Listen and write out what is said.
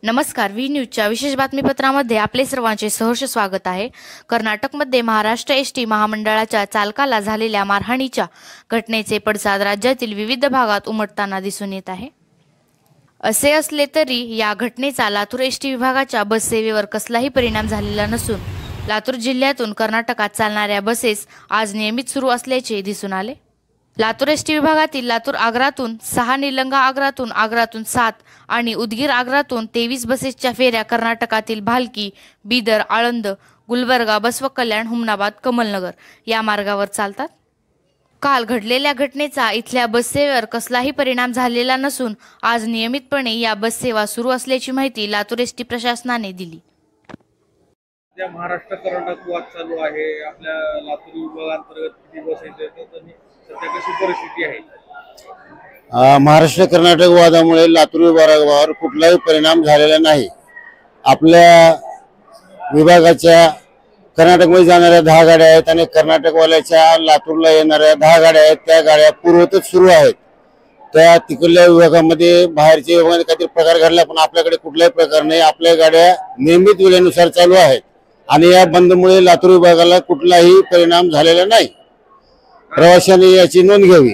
नमस्कार, व्ही न्यूजच्या विशेष बातमीपत्रामध्ये आपले सर्वांचे सहर्ष स्वागत आहे। कर्नाटकमध्ये महाराष्ट्र एसटी महामंडळाच्या चालकाला झालेल्या मारहाणीच्या घटनेचे पडसाद राज्यातील विविध भागात उमटताना दिसून येत आहे। असे असले तरी या घटनेचा लातूर एसटी विभागाच्या बस सेवेवर कसलाही परिणाम झालेला नसून लातूर जिल्ह्यातून कर्नाटकात चालणाऱ्या बसेस आज नियमित सुरू असल्याचे दिसून आले। लातूर एसटी विभागातील लातूर आग्रातून 6, निलंगा आग्रातून 7 आणि उदगीर आग्रातून 23 बसेसच्या फेऱ्या कर्नाटकातील भालकी, बीदर, आळंद, गुलबर्गा, बसवकल्याण, हुमनाबाद, कमलनगर या मार्गावर चालतात। काल घडलेल्या घटनेचा इथल्या बससेवेवर कसलाही परिणाम झालेला नसून आज नियमितपणे या बस सेवा सुरू असल्याची माहिती लातूर एसटी प्रशासनाने दिली। महाराष्ट्र कर्नाटक वाद चालू आहे। आपल्या लातूर विभागांतर्गत किती बस येतात आणि सध्या कशी परिस्थिती आहे? महाराष्ट्र कर्नाटक वादामुळे लातूर विभागावर कुठलाही परिणाम झालेला नाही। आपल्या विभागाच्या कर्नाटकमध्ये जाणाऱ्या 10 गाड्या आहेत आणि कर्नाटकवाल्याच्या लातूरला येणाऱ्या 10 गाड्या आहेत। त्या गाड्या पूर्वतच सुरू आहेत। त्या तिकडल्या विभागामध्ये बाहेरच्या विभागाने काहीतरी प्रकार घडला, पण आपल्याकडे कुठलाही प्रकार नाही। आपल्या गाड्या नियमित वेळेनुसार चालू आहेत आणि या बंदमुळे लातूर विभागाला कुठलाही परिणाम झालेला नाही। प्रवाशांनी याची नोंद घ्यावी।